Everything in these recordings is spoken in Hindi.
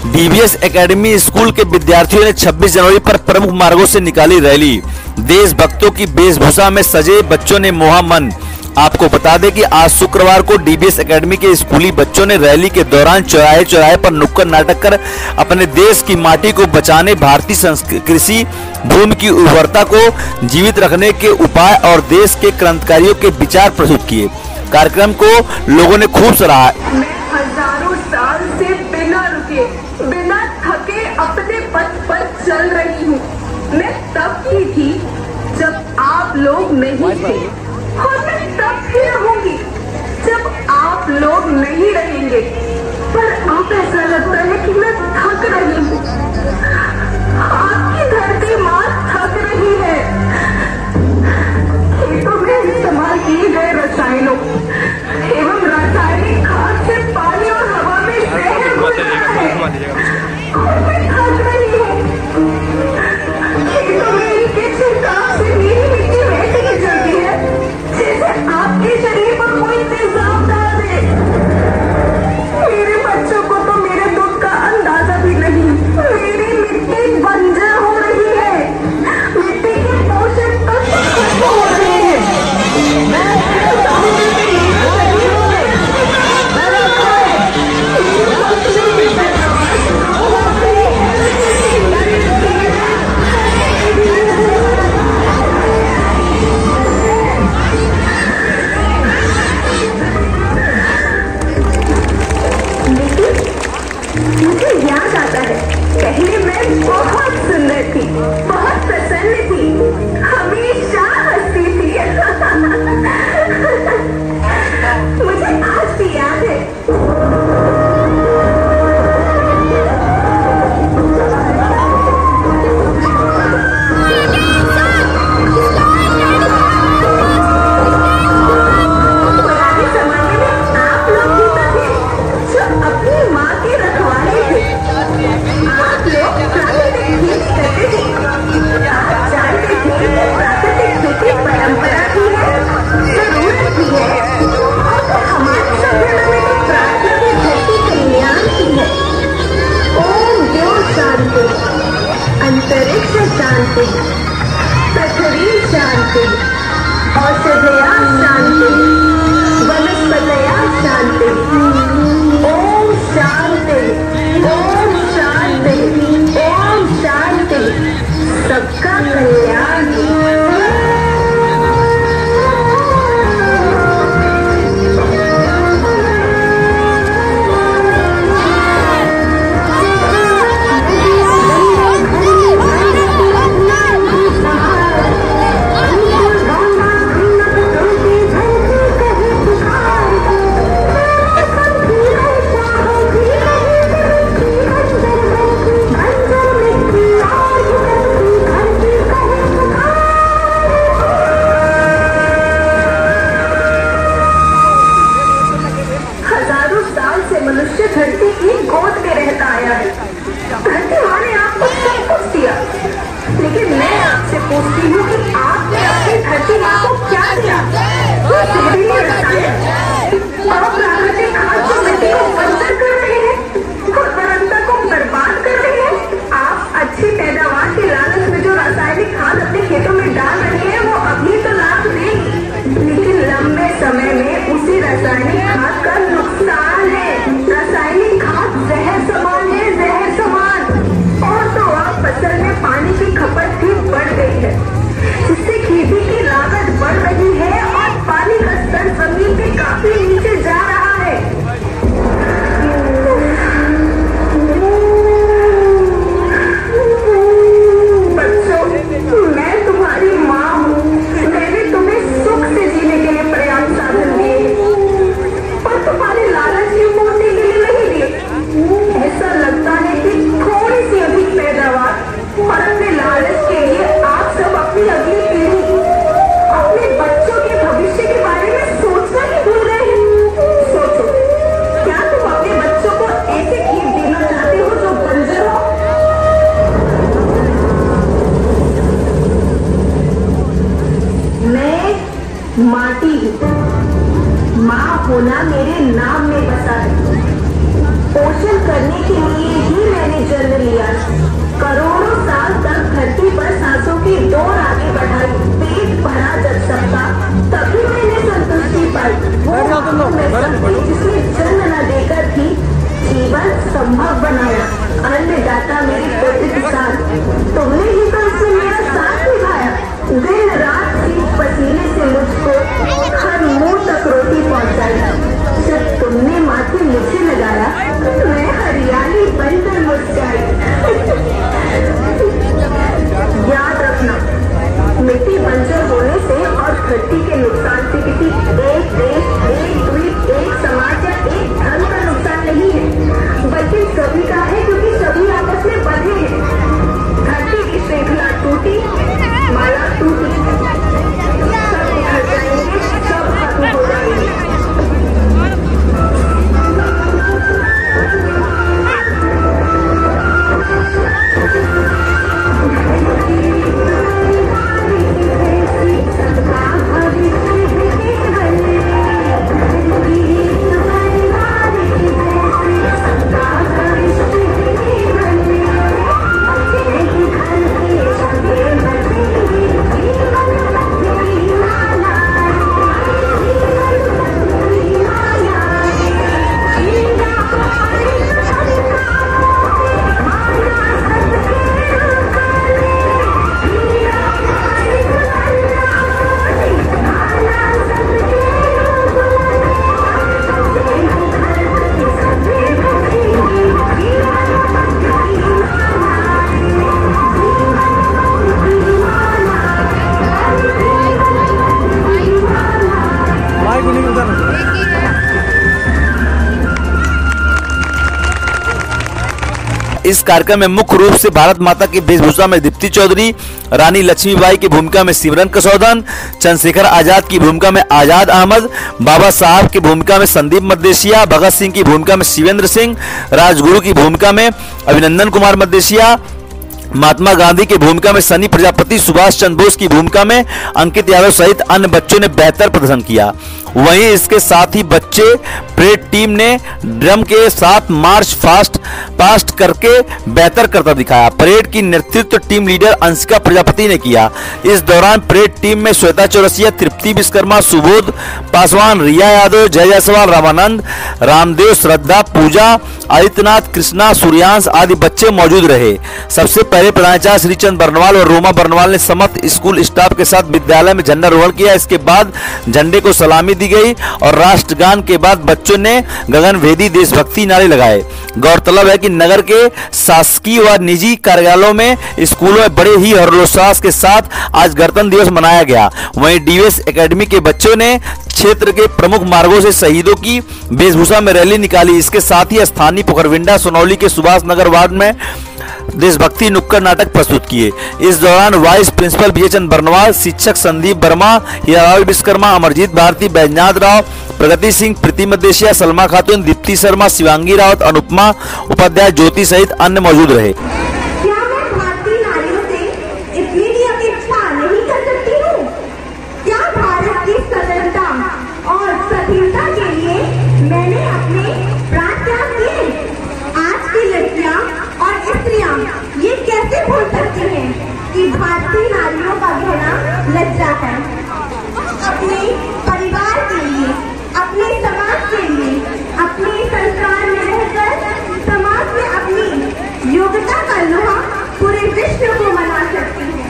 डीबीएस एकेडमी स्कूल के विद्यार्थियों ने 26 जनवरी पर प्रमुख मार्गों से निकाली रैली। देशभक्तों की वेशभूषा में सजे बच्चों ने मोहा मन। आपको बता दें कि आज शुक्रवार को डीबीएस एकेडमी के स्कूली बच्चों ने रैली के दौरान चौराहे चौराहे पर नुक्कड़ नाटक कर अपने देश की माटी को बचाने, भारतीय कृषि भूमि की उर्वरता को जीवित रखने के उपाय और देश के क्रांतिकारियों के विचार प्रस्तुत किए। कार्यक्रम को लोगों ने खूब सराहा। मैं हजारों साल से बिना रुके, बिना थके अपने पथ पर चल रही हूँ। मैं तब की थी जब आप लोग नहीं थे, और मैं तब भी रहूंगी जब आप लोग नहीं रहेंगे। पर अब ऐसा लगता है कि मैं थक रही हूँ। आपकी धरती माँ थक रही है। खेतों में इस्तेमाल किए गए रसायनों एवं रासायनिक खाद से पानी और हवा में जहर घुल रहा है। और मैं थक रही हूँ। खेतों में इनके छिड़काव से मेरी मिट्टी वैसे ही जलती है जैसे आपके शरीर पर कोई तेजाब डाल दे। मेरे बच्चों को तो मेरे दुख का अंदाजा भी नहीं। मेरी मिट्टी बंजर हो रही है। मिट्टी के पोषक तत्व खत्म हो रहे हैं। मुझे याद आता है, पहले मैं बहुत सुंदर थी, बहुत प्रसन्न थी, हमेशा हंसती थी। मुझे आज भी याद है। पुराने जमाने में आप लोग भी तो थे जो अपनी माँ के रखवाले थे। आप लोग प्राकृतिक खेती करते थे। आप जानते थे कि प्राकृतिक खेती परंपरा भी है, जरूरत भी है, और हमारी सभ्यता में तो प्रार्थना की धरती कल्याण की है। ओम द्यो शांति, अंतरिक्ष शांति, पृथ्वी शांति, औषधया शांति, वनस्पतया शांति। ओम शांति, ओम शांति, ओम शांति। सबका कल्याण। करोड़ों साल तक धरती पर सांसों की दौड़ आगे बढ़ाई, पेट भरा जब सबका, तभी मैंने संतुष्टि पाई। वो जिसने जन्म न देकर भी जीवन संभव बनाया, अन्नदाता मेरी प्रति किसान, तुमने ही तो इससे मेरा साथ निभाया। दिन रात सीख पसीने से मुझको हर मुंह तक रोटी पहुंचाई। जब तुमने माथे मुझे लगाया, मैं हरियाली बनकर मुस्कुराई। याद रखना, मिट्टी बंजर होने से और धरती के नुकसान से किसी एक देश, एक द्वीप, एक समाज या एक धर्म का नुकसान नहीं है, बल्कि सभी का है, क्योंकि सभी आपस में बंधे हैं। धरती की श्रृंखला टूटी, माला टूटी, सब बिखर जाएंगे, सब खत्म हो जाएंगे। इस कार्यक्रम में मुख्य रूप से भारत माता की वेशभूषा में दीप्ति चौधरी, रानी लक्ष्मीबाई की भूमिका में सिमरन कसौदन, चंद्रशेखर आजाद की भूमिका में आजाद अहमद, बाबा साहब की भूमिका में संदीप मद्देशिया, भगत सिंह की भूमिका में शिवेंद्र सिंह, राजगुरु की भूमिका में अभिनंदन कुमार मद्देशिया, महात्मा गांधी की भूमिका में सनी प्रजापति, सुभाष चंद्र बोस की भूमिका में अंकित यादव सहित अन्य बच्चों ने बेहतर प्रदर्शन किया। वहीं इसके साथ ही बच्चे परेड टीम ने ड्रम के साथ मार्च पास्ट करके बेहतर करतब दिखाया। परेड की नेतृत्व टीम लीडर अंशिका प्रजापति ने किया। इस दौरान परेड टीम में श्वेता चौरसिया, तृप्ति विश्वकर्मा, सुबोध पासवान, रिया यादव, जय जायसवाल, रामानंद, रामदेव, श्रद्धा, पूजा, आदित्यनाथ, कृष्णा, सूर्यांश आदि बच्चे मौजूद रहे। सबसे पहले प्रधानाचार्य श्रीचंद बर्नवाल और रोमा बर्नवाल ने समस्त स्कूल स्टाफ के साथ विद्यालय में झंडारोहण किया। इसके बाद झंडे को सलामी दी गई और राष्ट्रगान के बाद बच्चों ने गगनभेदी देशभक्ति नारे लगाए। गौरतलब है कि नगर के शासकीय व निजी कार्यालयों में, स्कूलों में बड़े ही हर्षोल्लास के साथ आज गणतंत्र दिवस मनाया गया। वहीं डीवीएस एकेडमी के बच्चों ने क्षेत्र के प्रमुख मार्गों से शहीदों की वेशभूषा में रैली निकाली। इसके साथ ही स्थानीय पोखरविंडा, सोनौली के सुभाष नगर वार्ड में देशभक्ति नुक्कड़ नाटक प्रस्तुत किए। इस दौरान वाइस प्रिंसिपल विजय चंद्र बर्नवाल, शिक्षक संदीप वर्मा, हीरालाल विश्वकर्मा, अमरजीत भारती, बैजनाथ राव, प्रगति सिंह, प्रीति मद्देशिया, सलमा खातून, दीप्ति शर्मा, शिवांगी रावत, अनुपमा उपाध्याय, ज्योति सहित अन्य मौजूद रहे। भारतीय नारियों का कहना लज्जा है। अपने परिवार के लिए, अपने समाज के लिए, अपने संस्कार में रहकर समाज में अपनी योग्यता का लोहा पूरे विश्व को मना सकती है।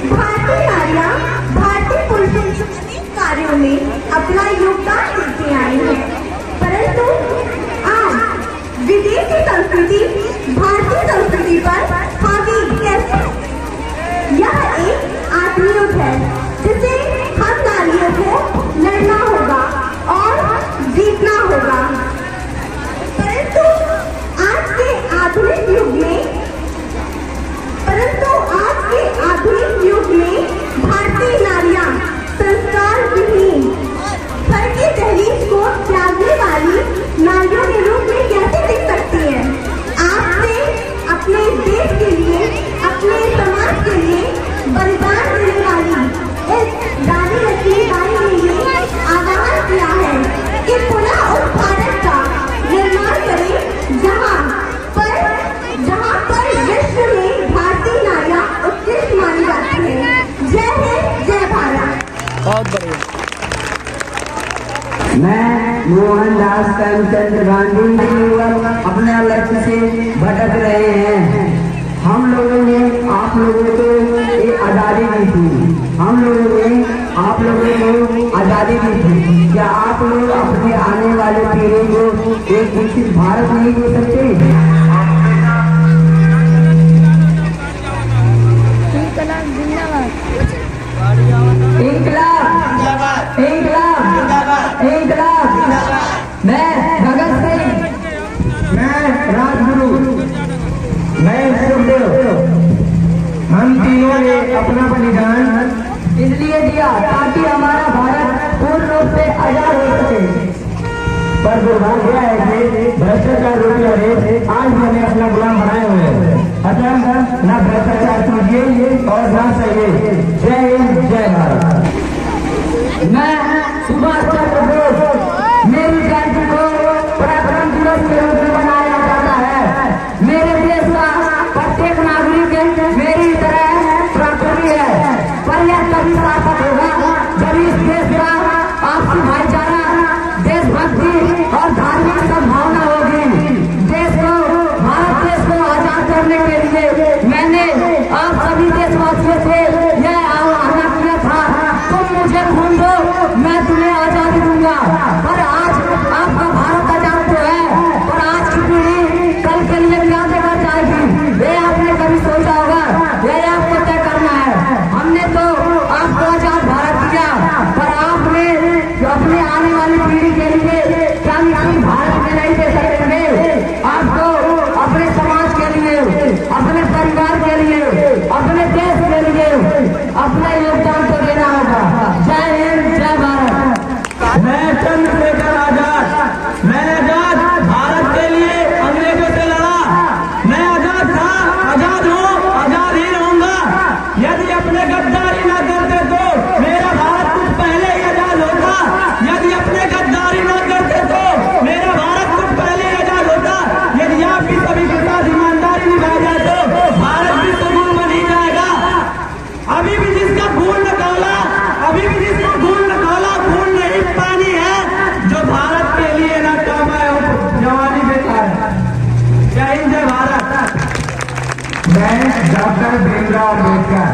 भारतीय नारियां भारतीय पुरुषों के अनेक कार्यों में अपना योगदान देते आई हैं, परंतु आज विदेशी संस्कृति भारतीय संस्कृति पर हावी कैसे? यह एक आत्मयुद्ध है जिसे हम नारियों को लड़ना होगा और जीतना होगा। परंतु आज के आधुनिक युग में भारतीय नारियां संस्कार विहीन, घर की दहलीज को त्यागने वाली नारियों के रूप में कैसे दिख सकती है? आपसे अपने देश मोहनदास करमचंद गांधी अपने लक्ष्य से भटक रहे हैं। हम लोगों ने आप लोगों को ये आज़ादी दी थी, हम लोगों ने आप लोगों को आज़ादी दी थी। क्या आप लोग अपने आने वाले पीढ़ी को एक विकसित भारत नहीं दे सकते? इंकलाब इंकलाब इंकलाब। मैं भगत सिंह, मैं राजगुरु, मैं सुखदेव, हम तीनों ने अपना बलिदान इसलिए दिया ताकि हमारा भारत पूर्ण रूप से आजाद हो सके। पर दुर्भाग्य है कि भ्रष्टाचार रोटी आज मैंने अपना गुलाम बनाए हुए हैं। अतः न भ्रष्टाचार कीजिए और न सहिए। जय हिंद, जय भारत। मैं सुभाष चंद्र बोस, मेरी जयंती को पराक्रम दिवस के रूप में मनाया जाता है। मेरे देश का प्रत्येक नागरिक मेरी तरह पराक्रमी है, पर यह तभी सार्थक होगा जब इस देश का आपसी भाईचारा, देशभक्ति और धार्मिक सद्भावना होगी। देश को, भारत देश को आजाद करने के लिए मैंने आप सभी देशवासियों से यह आह्वान किया था, तुम मुझे खून दो, मैं तुम्हें आजादी दूंगा। पर आज आपका भारत आजाद तो है, पर आज की पीढ़ी कल के लिए क्या जगह जाएगी, ये आपने कभी सोचा होगा? यह आपको तय करना है। हमने तो आपको आजाद भारत दिया, पर आपने अपने आने वाली पीढ़ी के लिए क्या भारत में नहीं दे सकेंगे? आपको अपने समाज के लिए, अपने परिवार के लिए, अपने देश के लिए अपना योगदान तो देना होगा। जय हिंद, जय भारत। मैं चंद्रशेखर आजाद, मैं आजाद भारत के लिए अंग्रेजों से लड़ा। मैं आजाद था, आजाद हूँ, आजाद ही रहूंगा। यदि अपने गद्दारी न करते तो मेरा भारत कुछ पहले ही आजाद होता। यदि अपने गद्दारी न करते तो मेरा भारत कुछ पहले ही आजाद होता। यदि आप भी सभी के साथ ईमानदारी निभा जाए तो भारत भी सुगम बन ही जाएगा। अभी भी जिसका खून निकाला, अभी भी जिसका खून निकाला, खून नहीं पानी है जो भारत के लिए न काम आए हो, जवानी बेकार है। जय हिंद, जय भारत। मैं डॉक्टर भीमराव अम्बेडकर,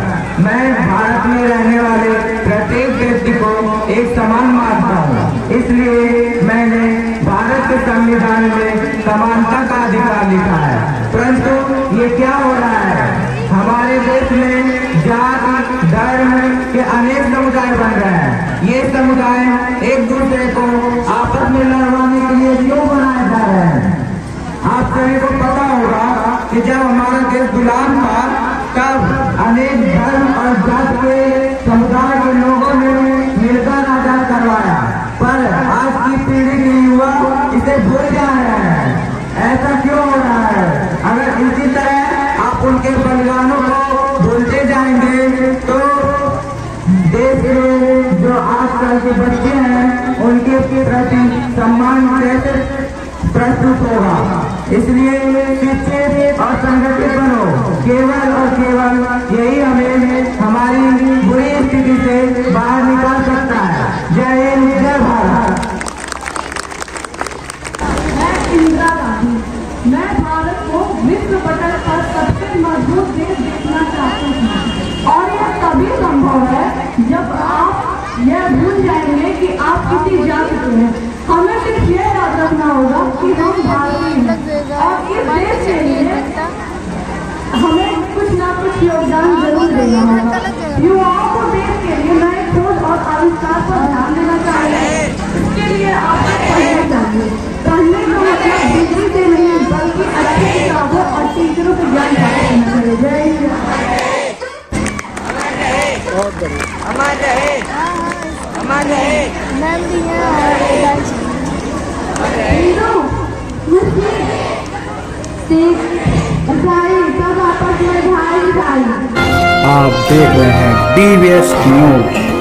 मैं भारत में रहने वाले प्रत्येक व्यक्ति को एक समान मानता हूँ। इसलिए मैंने भारत के संविधान में समानता का अधिकार लिखा है। परंतु ये क्या हो रहा है, हमारे देश में जाति धर्म के अनेक समुदाय बन रहे हैं। ये समुदाय एक दूसरे को आपस में लड़वाने के लिए क्यों बनाए जा रहे हैं? आप सभी को पता होगा कि जब हमारा देश गुलाम था तब अनेक धर्म और जाति के समुदाय के लोगों ने मिलकर आजाद करवाया, पर आज की पीढ़ी के युवा इसे भूल जा रहे हैं। ऐसा क्यों हो रहा है? अगर इसी तरह आप उनके बलिदानों को भूलते जाएंगे तो देश में जो आजकल के बच्चे हैं उनके प्रति सम्मान कैसे प्रस्तुत होगा? इसलिए शिक्षित और संगठित बनो। केवल और केवल यही हमें हमारी बुरी स्थिति से बाहर निकाल सकता है। जय हिंद, जय भारत। मैं इंदिरा गांधी, मैं भारत को विश्व पटल पर सबसे मजबूत देश देखना चाहती हूँ, और यह तभी संभव है जब आप यह भूल जाएंगे कि आप किसी जाति के हैं। हमें सिर्फ ये याद रखना होगा कि हम भारतीय हैं और इस देश के लिए हमें कुछ ना कुछ योगदान जरूर देना होगा। युवाओं को देश के लिए नए खोज और आविष्कार पर ध्यान देना चाहिए। इसके लिए आपको पढ़ना चाहिए। पढ़ने का मतलब डिग्री से नहीं बल्कि अच्छी किताबों और टीचरों से ज्ञान प्राप्त करना चाहिए। जय हिंद। हमारे मैम भी है और हिंदू, मुस्लिम, सिख, ईसाई सब आपस में भाई भाई। आप देख रहे हैं DBS न्यूज।